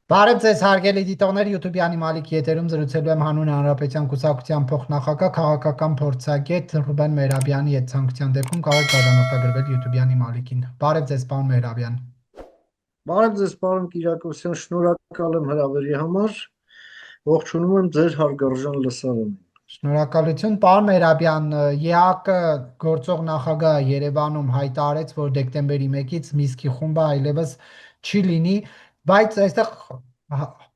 Բարև ձեզ հարգելի դիտողներ, YouTube-յանի Մալիք եթերում զրուցելու եմ հանուն Հանրապետության կուսակցության փոխնախագահ քաղաքական փորձագետ Ռուբեն Մեհրաբյանի հետ ցանկության դեպքում կարող եք բաժանորդագրվել YouTube-յանի Մալիքին։ Բարև ձեզ, պարոն Մեհրաբյան։ Բարև ձեզ, պարոն Կիրակոսյան, շնորհակալ եմ հրավերի համար։ Ողջունում եմ ձեր հարգարժան լսարանին։ Շնորհակալություն, պարոն Մեհրաբյան, ԵԱԿ-ը գործող նախագահը Երևանում հայտարարեց, որ դեկտեմբերի 1-ից Միսկի խումբը այլևս չի լինի, բայց այստեղ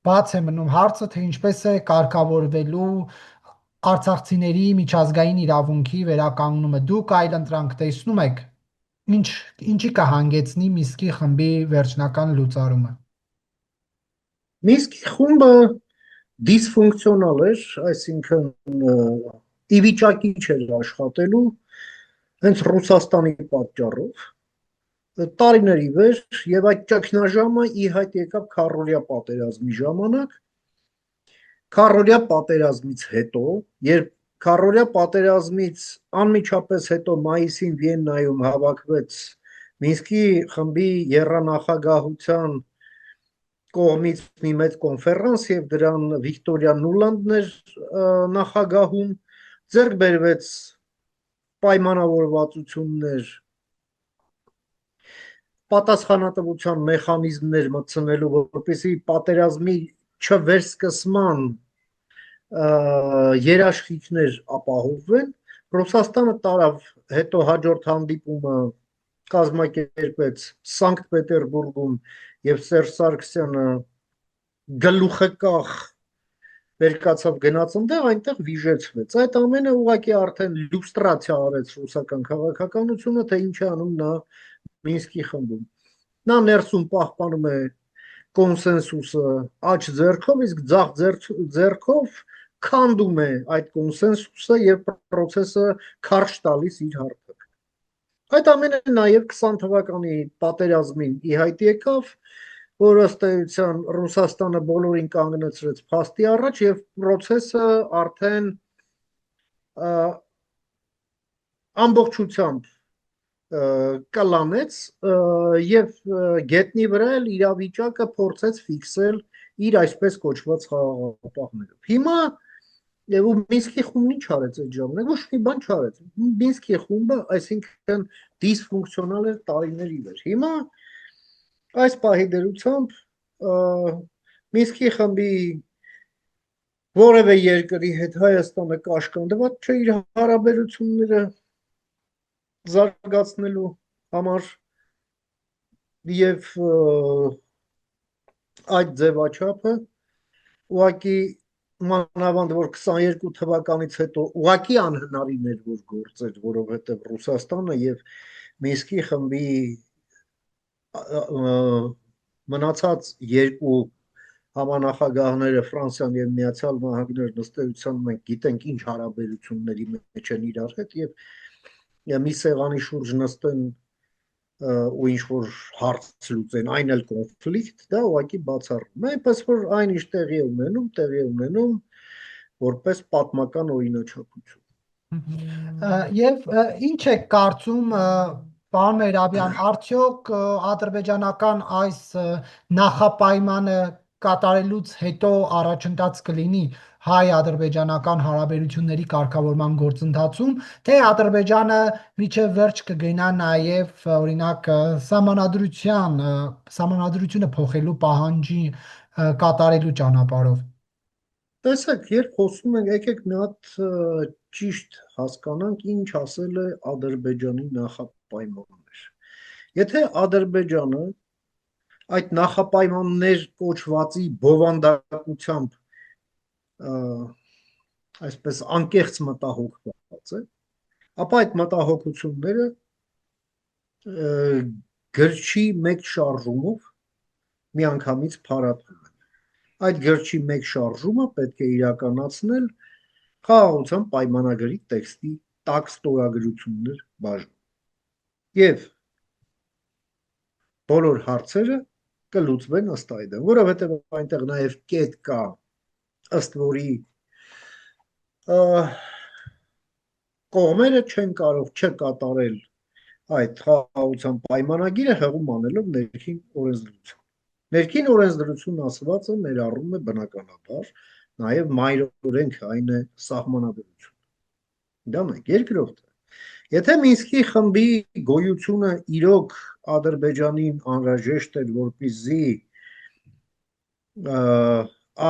բաց է մնում հարցը, թե ինչպես է կարգավորվելու արցախցիների միջազգային իրավունքի վերականգնումը։ Դուք այլընտրանք տեսնում եք, ինչ ինչի կհանգեցնի Միսկի խմբի վերջնական լուծարումը։ Մինսկի խումբը դիսֆունկցիոնալ էր, այսինքն ի վիճակի չէր աշխատելու հենց Ռուսաստանի պատճառով տարիների վեր եւ այդ ճգնաժամը ի հայտ եկավ Քարորիա պատերազմի ժամանակ։ Քարորիա պատերազմից հետո, երբ Քարորիա պատերազմից անմիջապես հետո մայիսին Վիեննայում հավաքվեց Մինսկի խմբի եռանախագահության կողմից մի մեծ կոնֆերանս եւ դրան Վիկտորիա Նուլանդն էր նախագահում, ձեռք բերվեց պայմանավորվածություններ պատասխանատվության մեխանիզմներ մտցնելու, որպեսզի պատերազմի չվերսկսման երաշխիքներ ապահովվեն։ Ռուսաստանը տարավ հետո հաջորդ հանդիպումը կազմակերպեց Սանկտ Պետերբուրգում եւ Սերժ Սարգսյանը գլուխը կախ վերկացավ գնաց այնտեղ վիժեցվեց։ Այդ ամենը ուղղակի արդեն լյուստրացիա արեց ռուսական քաղաքականությունը, թե ինչ է անում նա Մինսկի խմբում։ Նա ներսում պահպանում է կոնսենսուսը աջ ձեռքով, իսկ ձախ ձեռքով քանդում է այդ կոնսենսուսը եւ process-ը քարշ տալիս իր հարթակ։ Այդ ամենը նաեւ 20 թվականի պատերազմին ի հայտ եկավ, որ ըստ էության Ռուսաստանը բոլորին կանգնեցրեց փաստի առաջ եւ process-ը արդեն ամբողջությամբ կլանեց եւ գետնի վրա էլ իրավիճակը փորձեց ֆիքսել իր այսպես կոչված խաղաղապահներով։ Հիմա ու Մինսկի խումբն ինչ արեց այդ ժամանակ, ոչ մի բան չարեց։ Մինսկի խումբը, այսինքն դիսֆունկցիոնալ էր տարիների վեր։ Հիմա այս պահի դրությամբ Մինսկի խմբի որևէ երկրի հետ Հայաստանը կաշկանդված չէ իր հարաբերությունները զարգացնելու համար եւ այդ ձևաչափը ուղղակի մանավանդ որ 22 թվականից հետո ուղղակի անհնարին էր որ գործեր, որովհետեւ Ռուսաստանը եւ Մինսկի խմբի մնացած երկու համանախագահները Ֆրանսիան եւ Միացյալ Նահանգներն ըստ էության մենք գիտենք ինչ հարաբերությունների մեջ են իրար հետ եւ մի սեղանի շուրջ նստեն ու ինչ որ հարց լուծեն, այն էլ կոնֆլիկտ, դա ուղղակի բացառում է, այնպես որ այն ինչ տեղի ունենում որպես պատմական օրինաչափություն։ Եվ ինչ է կարծում պարոն Մեհրաբյան, արդյոք ադրբեջանական այս նախապայմանը կատարելուց հետո առաջընթաց կլինի հայ-ադրբեջանական հարաբերությունների կարգավորման գործընթացում, թե Ադրբեջանը միջև վերջ կգնա նաև օրինակ սահմանադրությունը փոխելու պահանջի կատարելու ճանապարհով։ Տեսեք, երբ խոսում ենք, եկեք մի հատ ճիշտ հասկանանք, ինչ ասել է Ադրբեջանի նախապայմաններ։ Եթե Ադրբեջանը այդ նախապայմաններ կոչվածի բովանդակությամբ այսպես անկեղծ մտահոգված է, ապա այդ մտահոգությունները գրչի մեկ շարժումով միանգամից փարատվում են։ Այդ գրչի մեկ շարժումը պետք է իրականացնել խաղաղության պայմանագրի տեքստի տաք ստորագրություններ բաժնում։ Եվ բոլոր հարցերը կլուծվեն ըստ այդմ, որովհետև այնտեղ նաև կետ կա, ըստ որի կողմերը չեն կարող չկատարել այդ խաղաղության պայմանագիրը հղում անելով ներքին օրենսդրություն։ Ներքին օրենսդրություն ասվածը ներառում է բնականաբար նաև մայրօրենքը, այն է սահմանադրություն։ Դա մեկ, երկրորդը։ Եթե Մինսկի խմբի գոյությունը իրոք Ադրբեջանին անհրաժեշտ էր, որպեսզի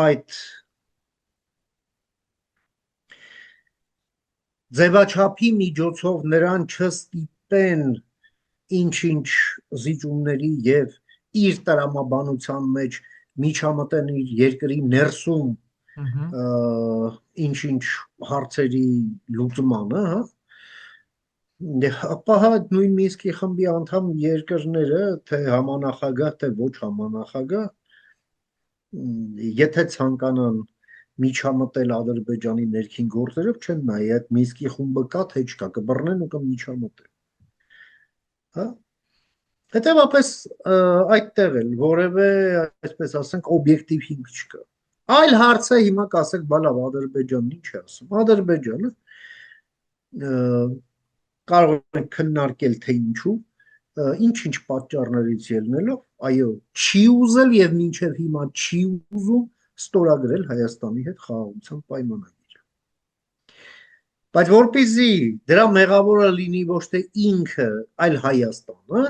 այդ ձևաչափի միջոցով նրան չստիպեն ինչ-ինչ զիջումների եւ իր տրամաբանության մեջ միջամտեն իր երկրի ներսում ինչ-ինչ հարցերի լուծմանը, հա, ապա նույն Մինսկի խմբի անդամ երկրները, թե համանախագահ, թե ոչ համանախագահ, եթե ցանկանան միջամտել Ադրբեջանի ներքին գործերով, չեն նայի այդ Մինսկի խումբը կա, թե չկա, կբռնեն ու կմիջամտեն։ Հա։ Հետևաբար այդտեղ էլ որևէ, այսպես ասենք, օբյեկտիվ հիմք չկա։ Այլ հարց է հիմա կասեք, բա լավ, Ադրբեջանն ինչ է ասում։ Ադրբեջանը կարող ենք քննարկել, թե ինչու, ինչ-ինչ պատճառներից ելնելով, այո, չի ուզել եւ մինչեւ հիմա չի ուզում ստորագրել Հայաստանի հետ խաղաղության պայմանագիրը։ Բայց որպեսզի դրա մեղավորը լինի ոչ թե ինքը, այլ Հայաստանը,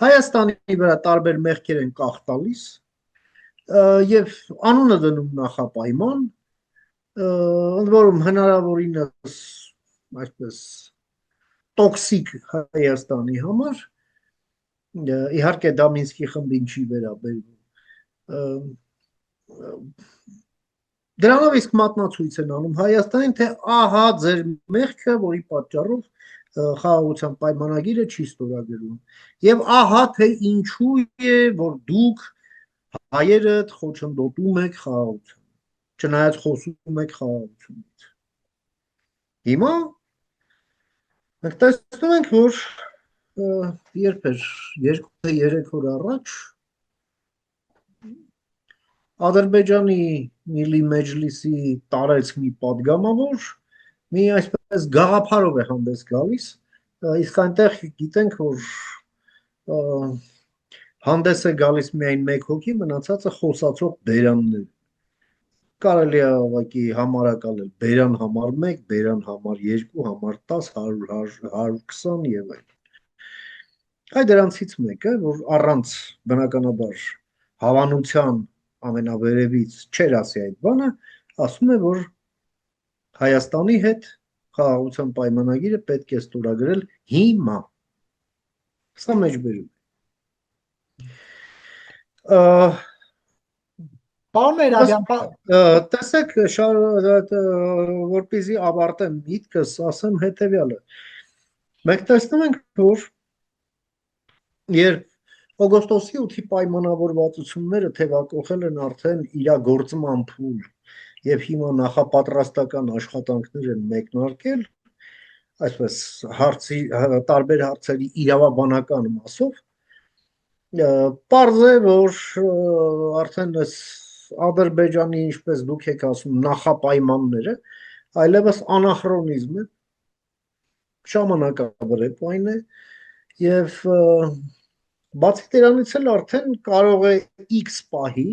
Հայաստանի վրա տարբեր մեղքեր են կախ տալիս եւ անունը դնում նախապայման, ընդ որում հնարավորինս այսպես տոքսիկ Հայաստանի համար, իհարկե դա Մինսկի խմբին չի վերաբերվում, դրանով իսկ մատնացույց են անում Հայաստանին, թե ահա ձեր մեղքը, որի պատճառով խաղաղության պայմանագիրը չի ստորագրվում, եւ ահա թե ինչու է, որ դուք հայերը խոչընդոտում եք խաղաղություն, չնայած խոսում եք խաղաղությունից։ Հիմա մենք տեսնում ենք, որ երբ էր 2-3 օր առաջ Ադրբեջանի Միլի Մեջլիսի տարեց մի падգամավոր մի այսպես գաղափարով է հանդես գալիս, իսկ այնտեղ գիտենք, որ հանդես է գալիս միայն մեկ հոգի, մնացածը խոսացող բերաններ։ Կարելի է ուղղակի համարակալել բերան համար 1, բերան համար 2, համար 10, 100, 120 եւ այլն։ Այդ դրանցից մեկը, որ առանց բնականաբար հավանության ամենավերևից չէր ասի այդ բանը, ասում է, որ Հայաստանի հետ խաղաղության պայմանագիրը պետք է ստորագրել հիմա։ Սա մեջբերում է։ Պարոն Մերաբյան, տեսեք, որպեսզի ավարտեմ միտքս, ասեմ հետևյալը։ Մենք տեսնում ենք, որ երբ օգոստոսի 8-ի պայմանավորվածությունները թևակողել են արդեն իրագործման փուլ եւ հիմա նախապատրաստական աշխատանքներ են մեկնարկել, այսպես տարբեր հարցերի իրավաբանական մասով, պարզ է, որ արդեն այս Ադրբեջանի, ինչպես դուք եք ասում, նախապայմանները այլևս անախրոնիզմ է, ժամանակավրեպ այն է եւ բացի դրանից էլ արդեն կարող է X պահի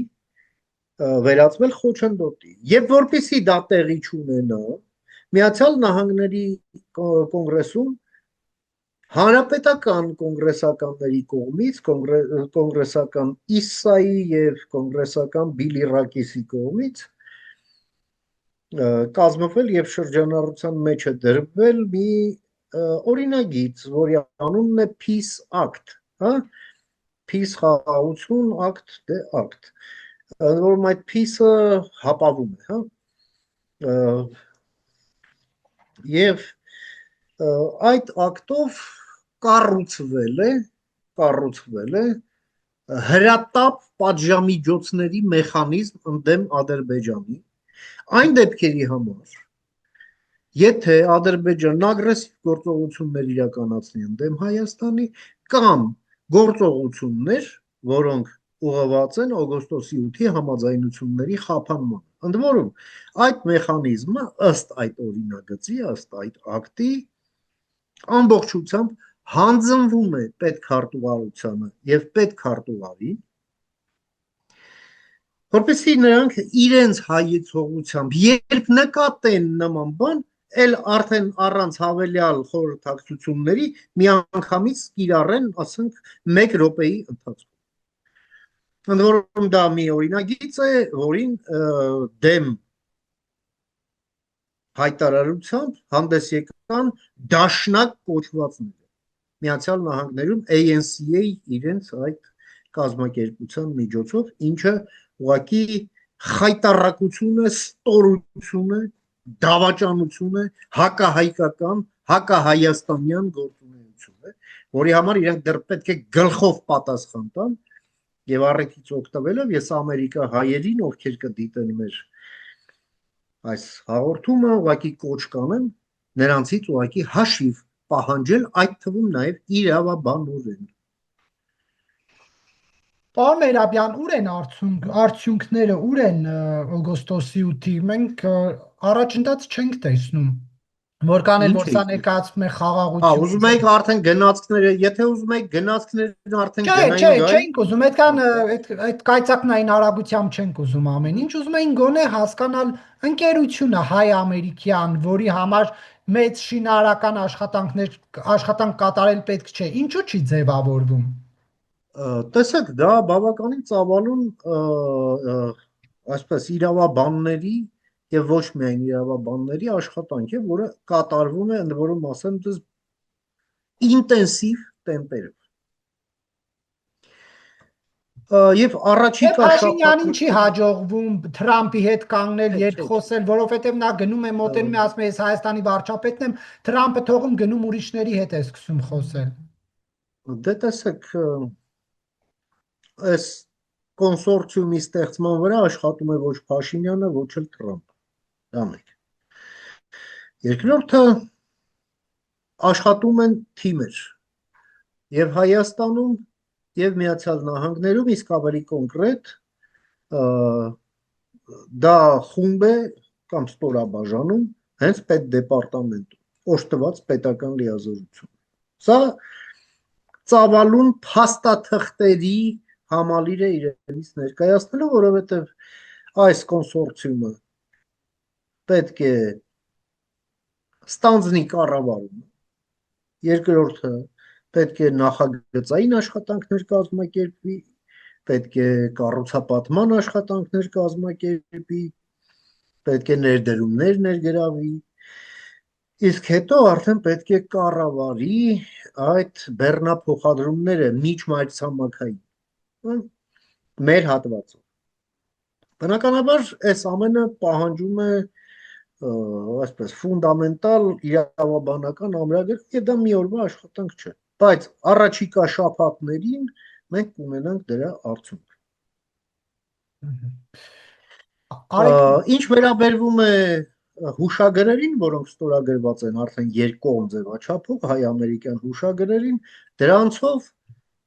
վերածվել խոչընդոտի։ Եվ որպեսզի դա տեղի չունենա, Միացյալ Նահանգների կոնգրեսում հանրապետական կոնգրեսականների կողմից, կոնգրեսական Իսայի եւ կոնգրեսական Բիլիրակիսի կողմից կազմվել եւ շրջանառության մեջ է դրվել մի օրինագիծ, որի անունն է Peace Act, հա, Peace խաղաղություն act դե act, որում այդ peace-ը հապավում է, հա, եւ այդ ակտով կառուցվել է հրատապ պատժամիջոցների մեխանիզմ ընդդեմ Ադրբեջանի այն դեպքերի համար, եթե Ադրբեջանն ագրեսիվ գործողություններ իրականացնի ընդդեմ Հայաստանի կամ գործողություններ, որոնք ուղղված են օգոստոսի 8-ի համաձայնությունների խափանմանը։ Ընդ որում, այդ մեխանիզմը ըստ այդ օրինագծի, ըստ այդ ակտի ամբողջությամբ հանձնվում է պետքարտուղարությանը եւ պետքարտուղարին, որպեսզի նրանք իրենց հայեցողությամբ երբ նկատեն նման բան, էլ արդեն առանց հավելյալ խորհրդակցությունների միանգամից կիրառեն, ասենք, 1 րոպեի ընթացքում։ Ընդ որում դա մի օրինագիծ է, որին դեմ հայտարարությամբ հանդես եկան դաշնակ կոչվածները։ Միացյալ Նահանգներում ANC-ը իրենց այդ կազմակերպության միջոցով, ինչը ուղղակի խայտառակություն է, ստորություն է, դավաճանություն է, հակահայկական, հակահայաստանյան գործունեություն է, որի համար իրենք դեռ պետք է գլխով պատասխան տան եւ առիթից օգտվելով ես Ամերիկա հայերին, ովքեր կդիտեն մեր այս հաղորդումը, ուղղակի կոչ կանեմ նրանցից ուղղակի հաշիվ պահանջել, այդ թվում նաև իրավաբանորեն։ Պարոն Մեհրաբյան, ուր են արդյունքները, ուր են օգոստոսի 8-ի։ Մենք առաջընթաց չենք տեսնում, որքան էլ որ սա ներկայացվում է խաղաղություն։ Ուզում եք արդեն գնացքները, եթե ուզում եք գնացքներն արդեն Չէ, գնային գայ։ չենք ուզում, այդքան այդ կայծակնային արագությամբ չենք ուզում ամեն ինչ, ուզում էին գոնե հասկանալ ընկերությունը հայ-ամերիկյան, որի համար մեծ շինարարական աշխատանք կատարել պետք չէ, ինչու չի ձևավորվում։ Տեսեք, դա բավականին ծավալուն այսպես իրավաբանների եւ ոչ միայն իրավաբանների աշխատանք է, որը կատարվում է, ընդ որում ասեմ դες ինտենսիվ տեմպերով։ Եվ առաջիկա Փաշինյանին չի հաջողվում Թրամփի հետ կանգնել, երկխոսել, որովհետև նա գնում է մոտենում է, ասում է, ես Հայաստանի վարչապետն եմ, Թրամփը թողում գնում ուրիշների հետ է սկսում խոսել։ Դե տեսեք, այս կոնսորցիումի ստեղծման վրա աշխատում է ոչ Փաշինյանը, ոչ էլ Թրամփը։ Դա մեկ։ Երկրորդը աշխատում են թիմեր եւ Հայաստանում եւ Միացյալ Նահանգներում, իսկ ավելի կոնկրետ դա խումբ է կամ ստորաբաժանում հենց պետդեպարտամենտում օժտված պետական լիազորություն։ Սա ծավալուն փաստաթղթերի համալիր է իրենից ներկայացնելու, որովհետև այս կոնսորցիումը պետք է ստանձնի կառավարումը, երկրորդը պետք է նախագծային աշխատանքներ կազմակերպվի, պետք է կառուցապատման աշխատանքներ կազմակերպվի, պետք է ներդրումներ ներգրավի, իսկ հետո արդեն պետք է կառավարի այդ բեռնափոխադրումները միջմայրցամաքային մեր հատվածով։ Բնականաբար այս ամենը պահանջում է այսպես ֆունդամենտալ իրավաբանական ամրագրք եւ դա մի օրվա աշխատանք չէ, բայց առաջիկա շաբաթներին մենք կունենանք դրա արդյունք։ Ինչ վերաբերվում է հուշագրերին, որոնք ստորագրված են արդեն երկկողմ ձևաչափով հայ-ամերիկյան հուշագրերին, դրանցով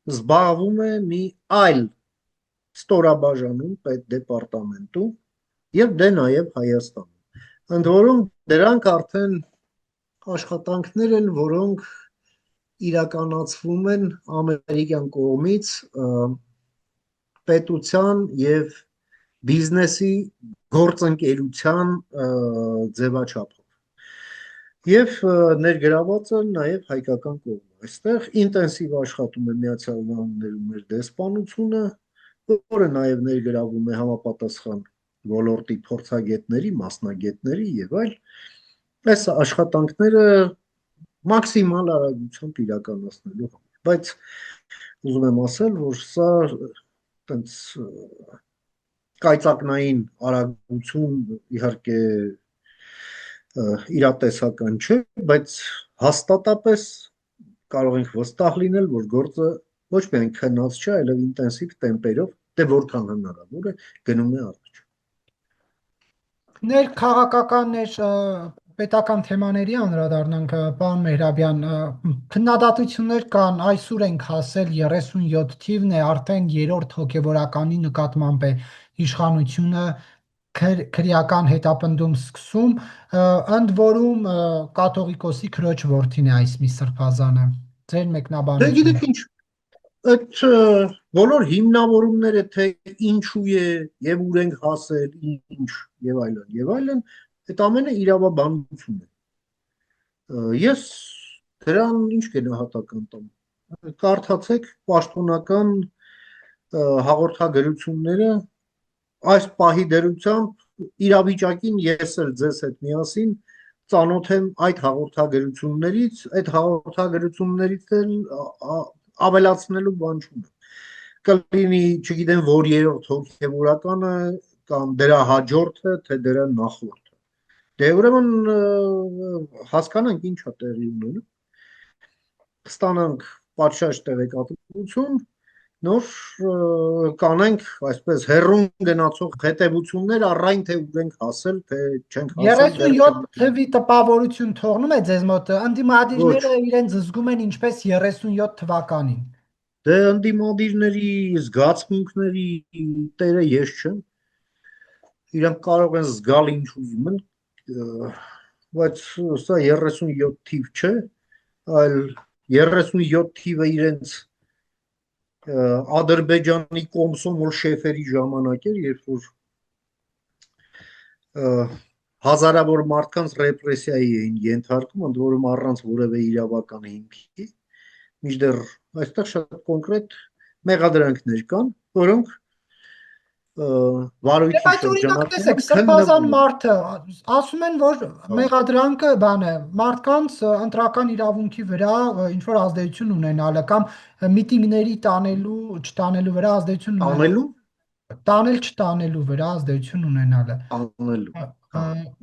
զբաղվում է մի այլ ստորաբաժանում պետդեպարտամենտում եւ դե նաեւ Հայաստանում։ Ընդ որում դրանք արդեն աշխատանքներ են, որոնք իրականացվում են ամերիկյան կողմից պետության եւ բիզնեսի գործընկերության ձևաչափով եւ ներգրաված է նաեւ հայկական կողմը։ Այստեղ ինտենսիվ աշխատում է Միացյալ Նահանգներում մեր դեսպանությունը, որը նաեւ ներգրավում է համապատասխան ոլորտի փորձագետների, մասնագետների եւ այլ։ Այս աշխատանքները մաքսիմալ արագությամբ իրականացնելու համար, բայց ուզում եմ ասել, որ սա տենց կայծակնային արագություն իհարկե իրատեսական չէ, բայց հաստատապես կարող ենք վստահ լինել, որ գործը ոչ միայն քնած չէ, այլև ինտենսիվ տեմպերով, դե որքան հնարավոր է, գնում է առաջ։ Ներքաղաքական պետական թեմաների անդրադառնանք, պարոն Մեհրաբյան, քննադատություններ կան, այսօր ենք հասել 37 թիվն է, արդեն երրորդ հոգևորականի նկատմամբ է իշխանությունը քրեական հետապնդում սկսում, ընդ որում կաթողիկոսի քրոջ որդին է այս մի սրբազանը։ Ձեր Դե մեկնաբանությունը։ գիտեք ինչ, Այդ բոլոր հիմնավորումները, թե ինչու է եւ ուր ենք հասել, ինչ եւ այլն, այդ ամենը իրավաբանություն է։ Ես դրան ինչ գնահատական տամ։ Կարդացեք պաշտոնական հաղորդագրությունները, այս պահի դերությամբ իրավիճակին ես էլ ձեզ հետ միասին ծանոթ եմ այդ հաղորդագրություններից, այդ հաղորդագրություններից էլ ավելացնելու բան չունեմ։ Կլինի, չգիտեմ, որ երրորդ հոգևորականը կամ դրա հաջորդը, թե դրա նախորդը։ Դե ուրեմն հասկանանք ինչ է տեղի ունենում, ստանանք պատշաճ տեղեկատվություն, նոր կանենք այսպես հեռուն գնացող հետևություններ առայն թե ուր ենք հասել, թե չենք հասել 37 թվի տպավորություն թողնում է ձեզ մոտ, ընդդիմադիրները իրենց զզգում են ինչպես 37 թվականին։ Դե ընդդիմադիրների զգացմունքների տերը ես չեմ, իրանք կարող են զգալ ինչ ուզում են, բայց սա 37 թիվ չէ, այլ 37 թիվը իրենց Ադրբեջանի կոմսոմոլ շեֆերի ժամանակ էր, երբ որ հազարավոր մարդկանց ռեպրեսիայի էին ենթարկում, ընդ որում առանց որևէ իրավական հիմքի, մինչդեռ այստեղ շատ կոնկրետ մեղադրանքներ կան, որոնք վարույթի Բայց օրինակ տեսեք, սրբազան մարդը ասում են, որ մեղադրանքը բան է, մարդկանց ընտրական իրավունքի վրա ինչ որ ազդեցություն ունենալը կամ միտինգների տանելու, չտանելու վրա ազդեցություն ունենալը, տանել չտանելու վրա ազդեցություն ունենալը։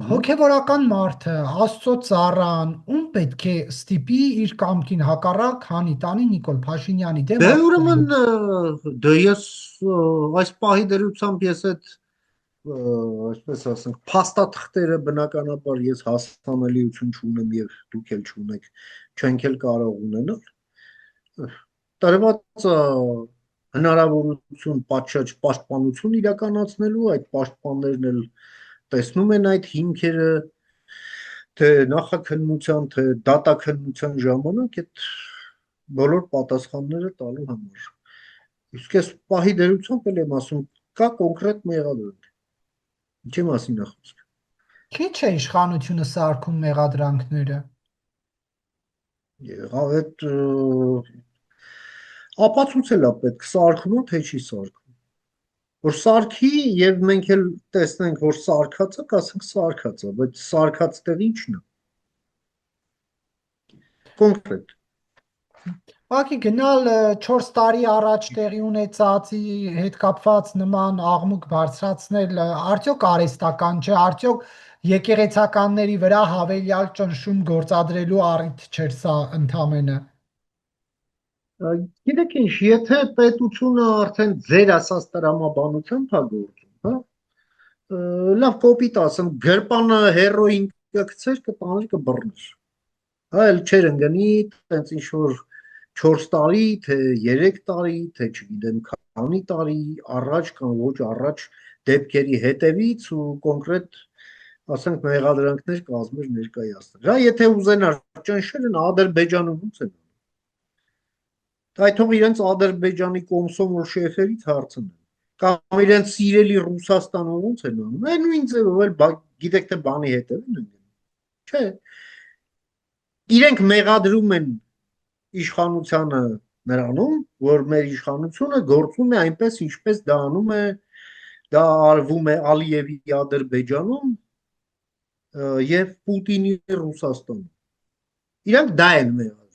Հոգևորական մարդը, Աստծո ծառան, ում պետք է ստիպի իր կամքին հակառակ հանի տանի Նիկոլ Փաշինյանի դեմ։ Դե ուրեմն դե ես այս պահի դրությամբ ես այդ այսպես ասենք փաստաթղթերը բնականաբար ես հասանելիություն չունեմ եւ դուք էլ չունեք, չենք էլ կարող ունենալ։ Տրված հնարավորություն պատշաճ պաշտպանություն իրականացնելու, այդ պաշտպաններն էլ տեսնում են այդ հիմքերը, թե նախաքննության, թե դատաքննության ժամանակ այդ բոլոր պատասխանները տալու համար։ Իսկ այս պահի դերությամբ էլ եմ ասում, կա կոնկրետ մեղադրանք։ Ինչի մասին է խոսքը։ Քիչ է իշխանությունը սարքում մեղադրանքները։ Եղավ այդ ապացուցել է պետք սարքում թե չի սարքում։ Որ սարքի եւ մենք էլ տեսնենք, որ սարքած է, կասենք սարքած է, բայց սարքած տեղ ի՞նչն է։ Կոնկրետ։ Ուղղակի գնալ 4 տարի առաջ տեղի ունեցածի հետ կապված նման աղմուկ բարձրացնել, արդյոք արհեստական չէ, արդյոք եկեղեցականների վրա հավելյալ ճնշում գործադրելու առիթ չէր սա ընդամենը։ Գիտեք ինչ, եթե պետությունը արդեն ձեր ասած տրամաբանությամբ է գործում, հա, լավ կոպիտ ասեմ, գրպանը հերոին կգցեր, կտաներ, կբռներ։ Հա, էլ չեր ընկնի, տենց ինչ որ 4 տարի, թե 3 տարի, թե չգիտեմ քանի տարի առաջ կամ ոչ առաջ դեպքերի հետևից ու կոնկրետ ասենք մեղադրանքներ կազմեր ներկայացնել։ Հա, եթե ուզենար ճնշել են Ադրբեջանում ո՞նց են։ Այդ թող իրենց Ադրբեջանի կոմսոմոլ շեֆերից հարցնեն։ Կամ իրենց սիրելի Ռուսաստանը ո՞նց են անում։ Նույն ձևով էլ գիտեք թե բանի հետևն են։ Չէ։ Իրենք մեղադրում են իշխանությանը նրանում, որ մեր իշխանությունը գործում է այնպես, ինչպես դա անում է, դա արվում է Ալիևի Ադրբեջանում եւ Պուտինի Ռուսաստանում։ Իրանք դա են մեղադրում։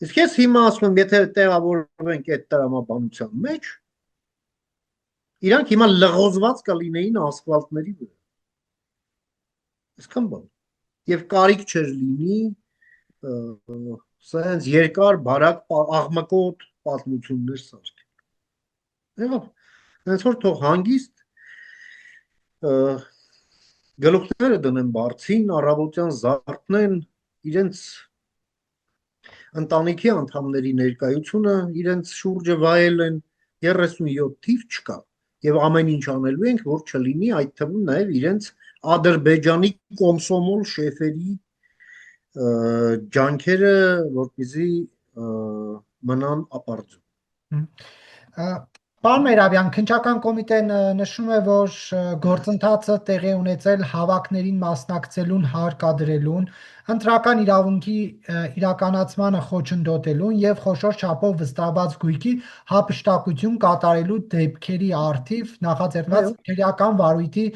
Իսկ ես հիմա ասում եմ, եթե տեղավորվենք այդ տրամաբանության մեջ, իրանք հիմա լղոզված կլինեին ասֆալտների վրա։ Այսքան բան։ Եվ կարիք չէր լինի սենց երկար բարակ աղմկոտ պատմություններ սարքել։ Եղավ, հենց որ թող հանգիստ գլուխները դնեն բարձին, առավոտյան զարթնեն, իրենց ընտանիքի անդամների ներկայությունը իրենց շուրջը վայել են 37 թիվ չկա եւ ամեն ինչ անելու ենք որ չլինի այդ թվում նաեւ իրենց Ադրբեջանի կոմսոմոլ շեֆերի ջանքերը որպեսզի մնան ապարդյուն Պարոն Մերաբյան, քննչական կոմիտեն նշում է, որ գործընթացը տեղի ունեցել հավաքներին մասնակցելուն հարկադրելուն, ընտրական իրավունքի իրականացմանը խոչընդոտելուն եւ խոշոր չափով վստահված գույքի հափշտակություն կատարելու դեպքերի առթիվ նախաձեռնված Այո, քրեական վարույթի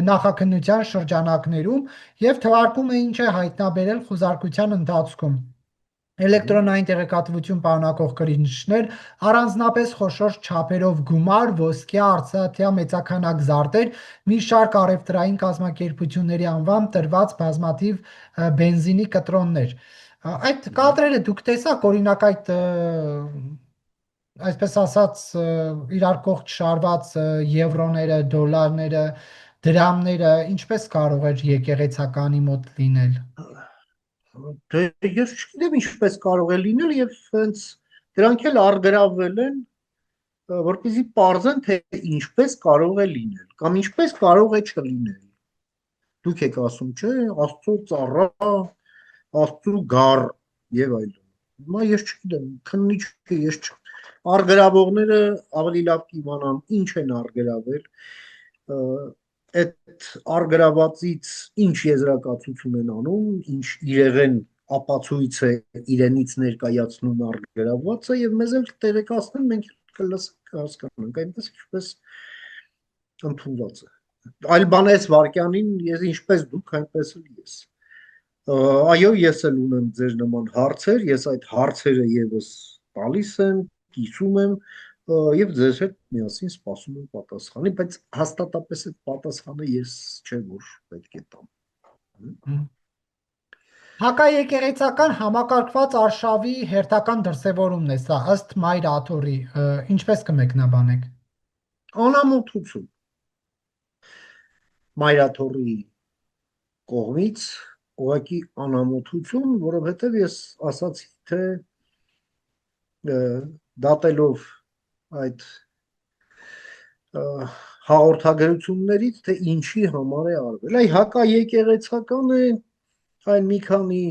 նախաքննության շրջանակներում եւ թվարկում է ինչ է հայտնաբերել խոզարկության ընթացքում։ Էլեկտրոնային տեղեկատվություն պարունակող կրինչներ, առանձնապես խոշոր չափերով գումար, ոսկե, արծաթյա մեծաքանակ զարդեր, մի շարք առևտրային կազմակերպությունների անվամբ տրված բազմաթիվ բենզինի կտրոններ։ Այդ կադրերը դուք տեսաք, օրինակ այդ այսպես ասած իրար կողք շարված եվրոները, դոլարները, դրամները, ինչպես կարող էր եկեղեցականի մոտ լինել։ դե ես չգիտեմ ինչպես կարող է լինել եւ հենց դրանք էլ առգրավվել են, որպեսզի ողջեն թե ինչպես կարող է լինել կամ ինչպես կարող է չլինել։ Դուք եք ասում, չէ, Աստծո ծառա, Աստծո գառ եւ այլն։ Հիմա ես չգիտեմ, քննիչը ես չ... Առգրավողները ավելի լավ կիմանան ինչ են առգրավել, այդ առգրավվածից ինչ եզրակացություն են անում, ինչ իրեղեն ապացույց է իրենից ներկայացնում առգրավվածը եւ մեզ էլ տեղեկացնեն, մենք կլսենք, կհասկանանք, այնպես ինչպես ընդունված է։ Այլ բան էս վարքյանին ես ինչպես դուք, այնպես էլ ես։ Այո, ես էլ ունեմ ձեր նման հարցեր, ես այդ հարցերը եւս տալիս եմ, կիսում եմ եւ ձեզ հետ միասին սպասում եմ պատասխանի, բայց հաստատապես այդ պատասխանը ես չէ որ պետք է տամ։ Հակաեկեղեցական համակարգված արշավի հերթական դրսևորումն է սա, ըստ Մայր Աթոռի, ինչպես կմեկնաբանեք։ Անամոթություն Մայրաթոռի կողմից ուղղակի անամոթություն, որովհետև ես ասացի, թե դատելով այդ հաղորդագրություններից, թե ինչի համար է արվել։ Այ հակաեկեղեցական է այն մի քանի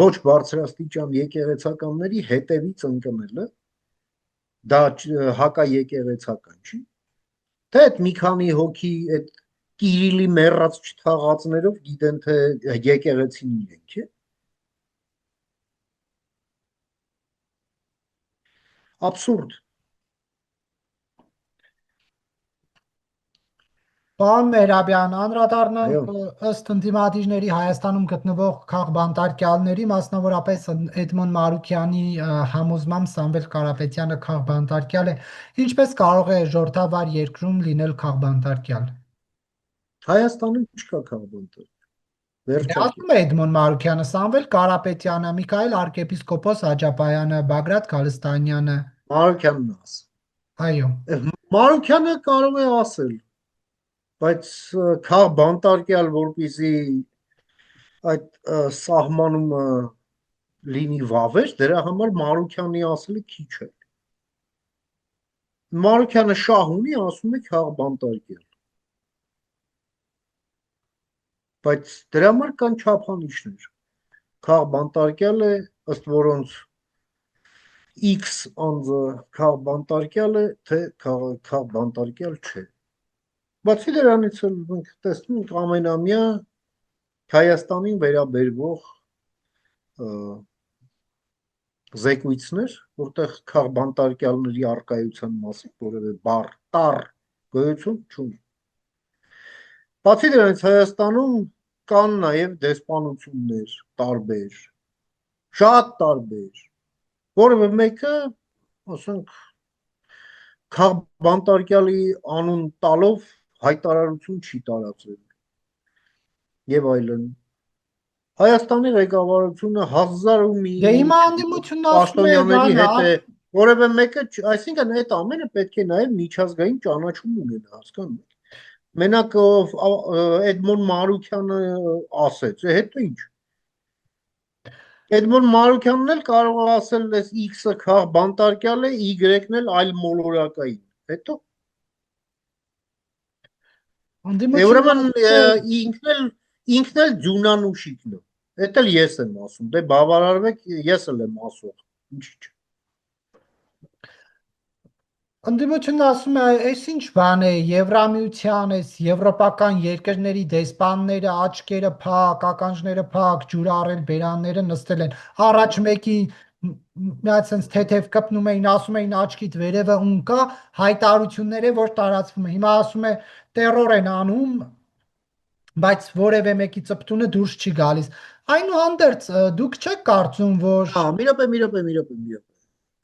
ոչ բարձրաստիճան եկեղեցականների հետևից ընկնելը, դա հակաեկեղեցական չի, թե այդ մի քանի հոգի այդ Կիրիլի մեռած չթաղածներով գիտեն, թե եկեղեցին իրենք է։ Абսուրդ։ Պարոն Մեհրաբյան, Այո, անդրադառնանք ըստ ընդդիմադիրների Հայաստանում գտնվող քաղբանտարկյալների, մասնավորապես Էդմոն Մարուկյանի համոզմամբ Սամվել Կարապետյանը քաղբանտարկյալ է, ինչպես կարող է ժողովրդավար երկրում լինել քաղբանտարկյալ։ Հայաստանում չկա քաղբանտարկ։ Վերջակետ։ Ասում է Էդմոն Մարուկյանը, Սամվել Կարապետյանը, Միքայել arczepiskopos Աջապայանը, Բագրատ Գալստանյանը։ Մարուկյանն ասա։ Այո։ Մարուկյանը կարող է ասել, բայց քաղբանտարկյալ, որպեսզի այդ սահմանումը լինի վավեր, դրա համար Մարուկյանի ասելը քիչ է։ Մարուկյանը շահ ունի, ասում է քաղբանտարկյալ։ Բայց դրա համար կան չափանիշներ։ Քաղբանտարկյալ է, ըստ որոնց X անձը քաղբանտարկյալ է, թե քաղբանտարկյալ չէ։ Բացի դրանից էլ մենք տեսնում ենք ամենամյա Հայաստանին վերաբերվող զեկույցներ, որտեղ քաղբանտարկյալների առկայության մասին որևէ բառ տառ գոյություն չունի։ Բացի դրանից Հայաստանում կան նաև դեսպանություններ տարբեր, շատ տարբեր, որևէ մեկը, ասենք, քաղբանտարկյալի անուն տալով հայտարարություն չի տարածել եւ այլն։ Հայաստանի ղեկավարությունը հազար ու մի Դե հիմա անդիմությունն ասում է պաշտոնյաների հետ է, որևէ մեկը, այսինքն այդ ամենը պետք է նաև միջազգային ճանաչում ունենա, հասկանում եք։ Մենակ Էդմոն Մարուկյանը ասեց, հետո ինչ։ Էդմոն Մարուկյանն էլ կարող է ասել, այս X-ը քաղբանտարկյալ է, Y-ն էլ այլ մոլորակային։ Հետո ուրեմն ինքն էլ ձյունանուշիկն է։ Էդ էլ ես եմ ասում, դե բավարարվեք, ես էլ եմ ասող։ Ինչ չէ։ Ընդդիմությունն ասում է, այս ինչ բան է, Եվրամիության, այս եվրոպական երկրների դեսպանները աչքերը փակ, ականջները փակ, ջուր առել բերանները նստել են։ Առաջ մեկի մի հատ sense թեթև կպնում էին, ասում էին աչքիդ վերևը ուն կա, հայտարարություններ է, որ տարածվում է։ Հիմա ասում է տերոր են անում, բայց որևէ մեկի ծպտունը դուրս չի գալիս։ Այնուհանդերձ, դուք չեք կարծում, որ Մի րոպե, մի րոպե, մի րոպե, մի րոպե։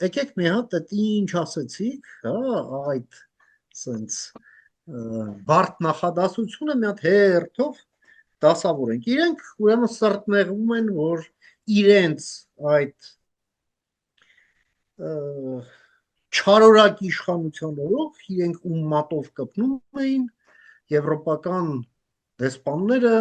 Եկեք մի հատ այդ ինչ ասեցիք, հա, այդ սենց բարդ նախադասությունը մի հատ հերթով դասավորենք։ Իրենք ուրեմն սրտնեղում են, որ իրենց այդ չարորակ իշխանության օրոք իրենք ում մատով կպնում էին եվրոպական դեսպանները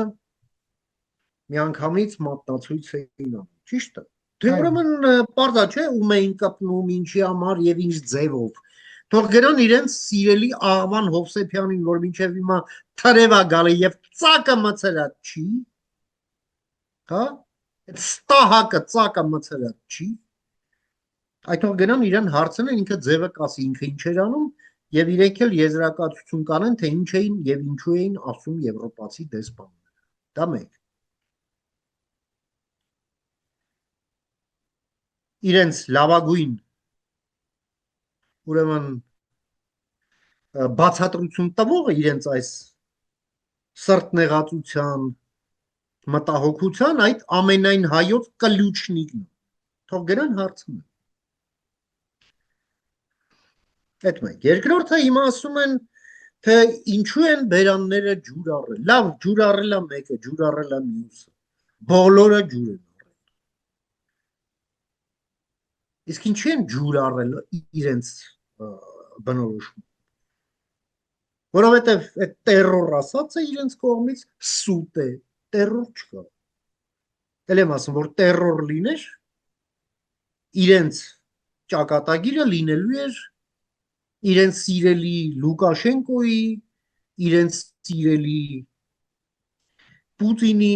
միանգամից մատնացույց էին անում, ճիշտ է։ Դե ուրեմն պարզա չէ ում էին կպնում, ինչի համար եւ ինչ ձևով։ Թող գնան իրենց սիրելի Աղվան Հովսեփյանին, որ մինչև հիմա թրև է գալի եւ ծակը մցրած չի, հա? Այդ ստահակը ծակը մցրած չի։ Այդ թող գնան իրեն հարցնեն, ինքը ձևը կասի, ինքը ինչ էր անում եւ իրենք էլ եզրակացություն կանեն, թե ինչ էին եւ ինչու էին ասում եվրոպացի դեսպանները։ Դա մեկ։ Իրենց լավագույն ուրեմն բացատրություն տվողը իրենց այս սրտնեղացության մտահոգության այդ ամենայն հայոց կլուչնիկն թող գնան հարցնեն։ Այդ մեկ։ Երկրորդը հիմա ասում են, թե ինչու են բերանները ջուր առել։ Լավ, ջուր առելա մեկը, ջուր առելա մյուսը։ Բոլորը ջուր են առել։ Իսկ ինչի են ջուր առել իրենց բնորոշում։ Որովհետև այդ տերոր ասածը իրենց կողմից սուտ է, տերոր չկա։ Էլ եմ ասում, որ տերոր լիներ, իրենց ճակատագիրը լինելու էր իրենց սիրելի Լուկաշենկոյի, իրենց սիրելի Պուտինի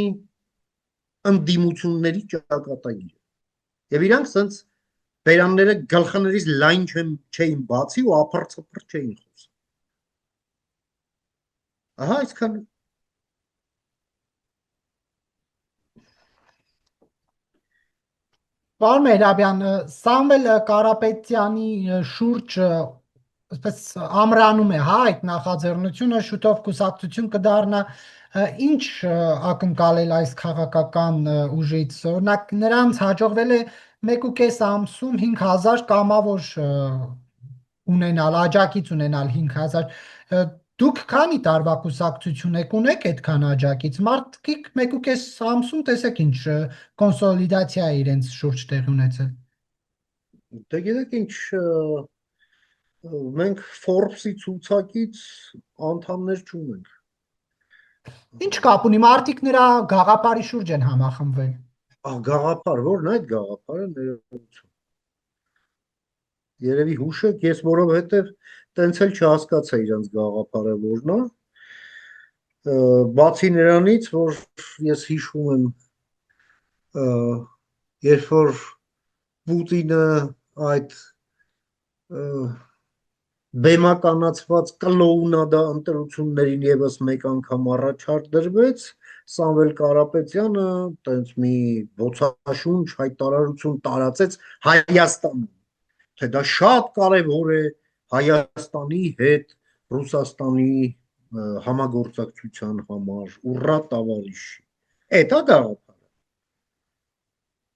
ընդդիմությունների ճակատագիրը։ Եվ իրանք սենց բերանները գլխներից լայն չէին բացի ու ափր-ցփր չէին խոսում։ Ահա այսքան։ Պարոն Մեհրաբյան, Սամվել Կարապետյանի շուրջ այսպես ամրանում է, հա, այդ նախաձեռնությունը շուտով կուսակցություն կդառնա, ինչ ակնկալել այս քաղաքական ուժից, օրինակ նրանց հաջողվել է 1.5 ամսում 5000 կամավոր ունենալ, աջակից ունենալ 5000, դուք քանի տարվա կուսակցություն եք, ունեք այդքան աջակից, մարդիկ 1.5 ամսում տեսեք ինչ կոնսոլիդացիա է իրենց շուրջ տեղի ունեցել։ Դե գիտեք ինչ, մենք Forbes-ի ցուցակից անդամներ չունենք։ Ինչ կապ ունի, մարդիկ նրա գաղափարի շուրջ են համախմբվել։ Գաղափար, ո՞րն է այդ գաղափարը, ներողություն։ Երևի հուշեք, ես որովհետև տենց էլ չհասկացա իրանց գաղափարը որն է։ Բացի նրանից, որ ես հիշում եմ, երբ որ Պուտինը այդ բեմականացված կլոունադա ընտրություններին եւս մեկ անգամ առաջարկ դրվեց, Սամվել Կարապետյանը տենց մի ոցաշունչ հայտարարություն տարածեց Հայաստանում, թե դա շատ կարևոր է Հայաստանի հետ Ռուսաստանի համագործակցության համար, ուռա տավարիշ։ Էդ է գաղափարը։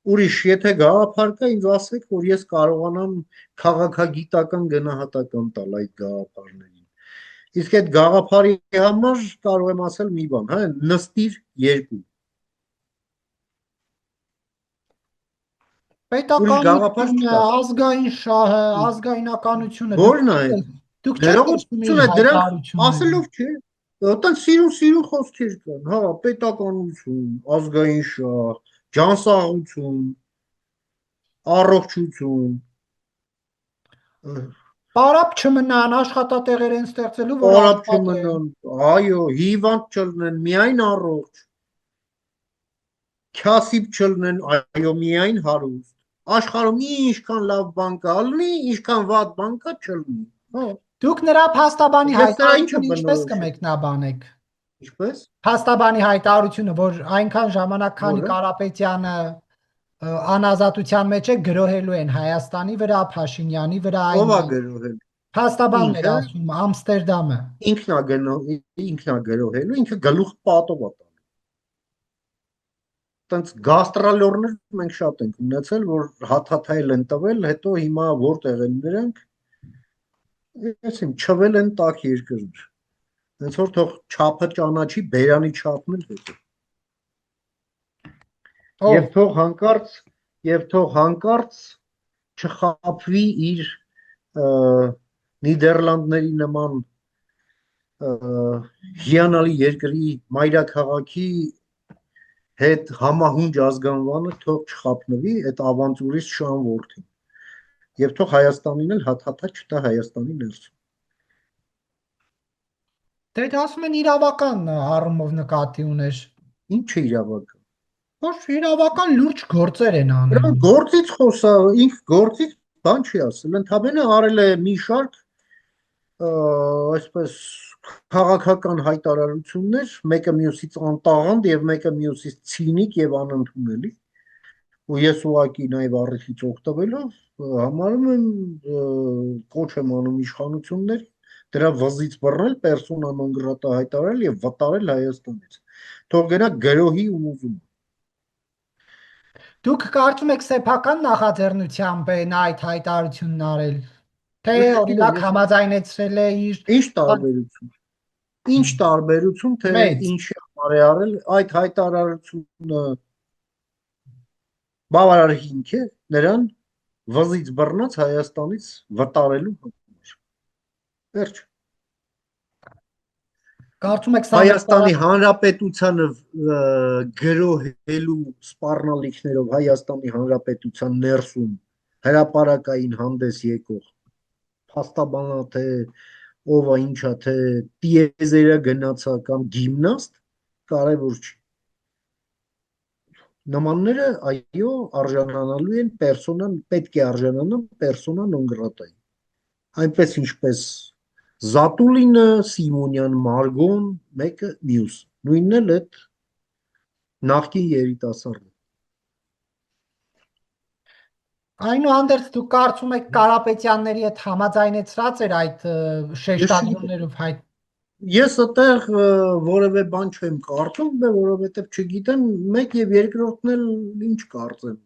Ուրիշ, եթե գաղափար կա, ինձ ասեք, որ ես կարողանամ քաղաքագիտական գնահատական տալ այդ գաղափարներին։ Իսկ այդ գաղափարի համար կարող եմ ասել մի բան, հա, նստիր երկու։ Պետականությունը, ազգային շահը, ազգայնականությունը Որն է։ դուք չեք տեսնում իր հայտարարությունները։ Ասելով չէ։ Այդտեղ սիրուն խոսքեր կան, հա, պետականություն, ազգային շահ, ջանսაღություն, առողջություն։ Պարապ չմնան, աշխատատեղեր են ստեղծելու, որ Պարապ չմնան, այո, հիվանդ չլնեն, միայն առողջ։ Քյասիբ չլնեն, այո, միայն հարուստ։ Աշխարհում ինչքան լավ բան կա լինի, ինչքան վատ բան կա չլինի։ Հա, Դուք նրա փաստաբանի ես նրա ինչը հայտարարությունը ինչպես բնորոշ է, կմեկնաբանեք։ ինչպես, Փաստաբանի հայտարարությունը, որ այնքան ժամանակ, քանի որը Կարապետյանը անազատության մեջ է, գրոհելու են Հայաստանի վրա, Փաշինյանի վրա, ով այն է գրոհել, փաստաբանն էր ինքը ասում Ամստերդամը։ ինքնա գրոհելու, ինքը գլուխ պատով է տալու։ Տենց գաստրոլորներ մենք շատ ենք ունեցել, որ հաթաթայել են տվել, հետո հիմա որտեղ են նրանք, այսին չվել են տաք երկրներ։ Հենց որ թող չափը ճանաչի, բերանի չափն էլ հետո։ Ով։ Եվ թող հանկարծ չխաբվի իր Նիդերլանդների նման հիանալի երկրի մայրաքաղաքի հետ համահունչ ազգանվանը թող չխաբնվի այդ ավանտյուրիստ Շան որդին։ Եվ թող Հայաստանին էլ հաթաթա չտա Հայաստանի ներսում։ Դե դա ասում են իրավական առումով նկատի ուներ։ Ինչ է իրավական։ Որ իրավական լուրջ գործեր են Դրան անել։ գործից խոսա, ինք գործից բան չի ասել, ընդհանրապես արել է մի շարք այսպես քաղաքական հայտարարություններ, մեկը մյուսից անտաղանդ եւ մեկը մյուսից ցինիկ եւ անընդունելի։ Ու ես ուղակի նաեւ առիթից օգտվելով համարում եմ կոչ եմ անում իշխանություններ դրա վզից բռնել, պերսոնա նոն գրատա հայտարարել եւ վտարել Հայաստանից։ Թող գնա գրոհի ու ուզում։ Դուք կարծում եք սեփական նախաձեռնությամբ են այդ հայտարարությունն արել, թե Ես չգիտեմ, օրինակ համաձայնեցրել է իր ինչ տարբերություն։ Ինչ տարբերություն, թե մեծ։ ինչի համար է արել այդ հայտարարությունը բավարար հիմք է նրան վզից բռնած Հայաստանից վտարելու համար։ Վերջ։ Կարծում եք սա Հայաստանի Հանրապետությանը գրոհելու սպառնալիքներով Հայաստանի Հանրապետության ներսում հրապարակային հանդես եկող փաստաբանա թե ով է ինչա թե տիեզերը գնացա կամ գիմնաստ կարևոր չի։ Նմանները այո արժանանալու են պերսոնա պետք է արժանանան պերսոնա նոն գրատայի։ Այնպես ինչպես Զատուլինը, Սիմոնյան, Մարգոն, մեկը մյուս։ Նույնն էլ այդ նախկին երիտասարդը։ Այնուհանդերձ դուք կարծում եք Կարապետյանների հետ համաձայնեցրած էր այդ Ես չգիտեմ։ շեշտադրումներով հայտ։ Ես այդտեղ որևէ բան չեմ կարծում, որովհետև չգիտեմ, մեկ եւ երկրորդն էլ ինչ կարծեմ։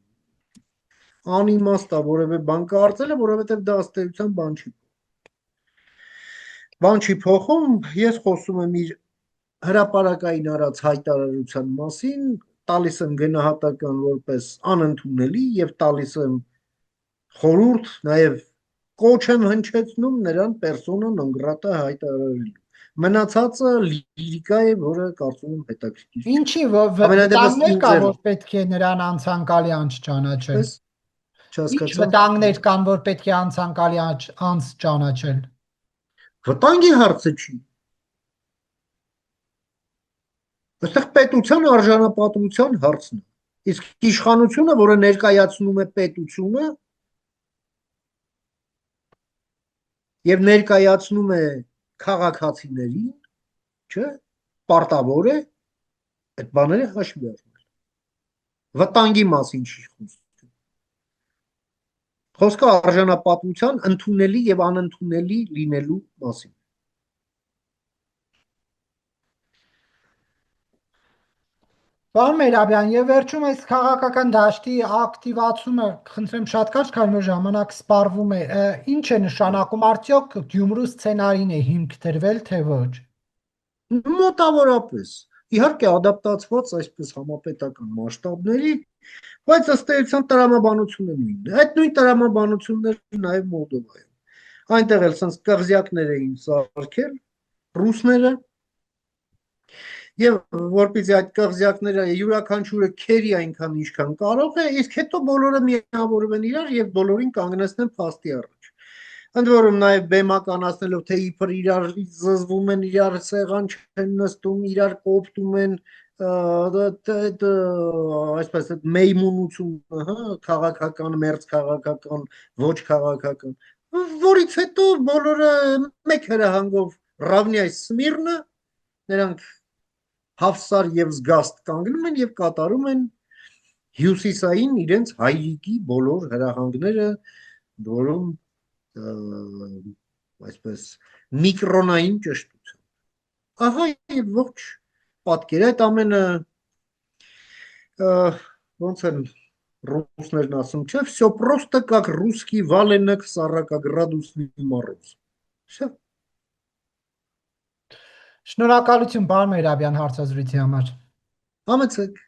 Անիմաստ է որևէ բան կարծելը, որովհետև դա ըստ էության բան չի փոխում, ես խոսում եմ իր հրապարակային արած հայտարարության մասին, տալիս եմ գնահատական որպես անընդունելի եւ տալիս եմ խորհուրդ, նաեւ կոչ եմ հնչեցնում նրան պերսոնա նոն գրատա հայտարարելու։ Մնացածը լիրիկա է, որը կարծում եմ հետաքրքիր չէ։ Ինչի Ամենադեպս վտանգներ կա, ինձ էլ, որ պետք է նրան անցանկալի անց ճանաչել։ պես Ինչ չհասկացա։ վտանգներ կան, որ պետք է անցանկալի անց ճանաչել։ Վտանգի հարցը չի։ Այստեղ պետության արժանապատվության հարցն է։ Իսկ իշխանությունը, որը ներկայացնում է պետությունը եւ ներկայացնում է քաղաքացիներին, չէ, պարտավոր է այդ բաները հաշվի առնել։ Վտանգի մասին չի խոսքը։ Խոսքը արժանապատվության ընդունելի եւ անընդունելի լինելու մասին։ Պարոն Մերաբյան, եւ վերջում այս քաղաքական դաշտի ակտիվացումը, խնդրեմ շատ կարճ, քանի որ ժամանակ սպառվում է, ինչ է նշանակում, արդյոք Գյումրու սցենարին է հիմք դրվել, թե ոչ։ Մոտավորապես։ Իհարկե ադապտացված այսպես համապետական մասշտաբների, բայց ըստ էության տրամաբանությունը նույնն է։ Այդ նույն տրամաբանությունները նաև Մոլդովայում։ Այնտեղ էլ sense կղզյակներ էին սարքել ռուսները, եւ որպեսզի այդ կղզյակները յուրաքանչյուրը քերի այնքան ինչքան կարող է, իսկ հետո բոլորը միավորվեն իրար եւ բոլորին կանգնեցնեն փաստի առաջ։ Ընդ որում նաև բեմականացնելով թե իբր իրար զզվում են, իրար սեղան չեն նստում, իրար կոպտում են, այսպես մեյմունությունը, հա, քաղաքական, մերձ քաղաքական, ոչ քաղաքական, որից հետո բոլորը մեկ հրահանգով Ռավնիայ Սմիրնը, նրանք Հավսար եւ Զգաստ կանգնում են եւ կատարում են հյուսիսային իրենց հայրիկի բոլոր հրահանգները, որում այսպես միկրոնային ճշտություն։ Ահա եւ ողջ պատկերը այդ ամենը ոնց են ռուսներն ասում, չէ, все просто как русский валенок 40-градусный мороз։ Всё։ Շնորհակալություն, պարոն Մերաբյան, հարցազրույցի համար։ Համեցեք։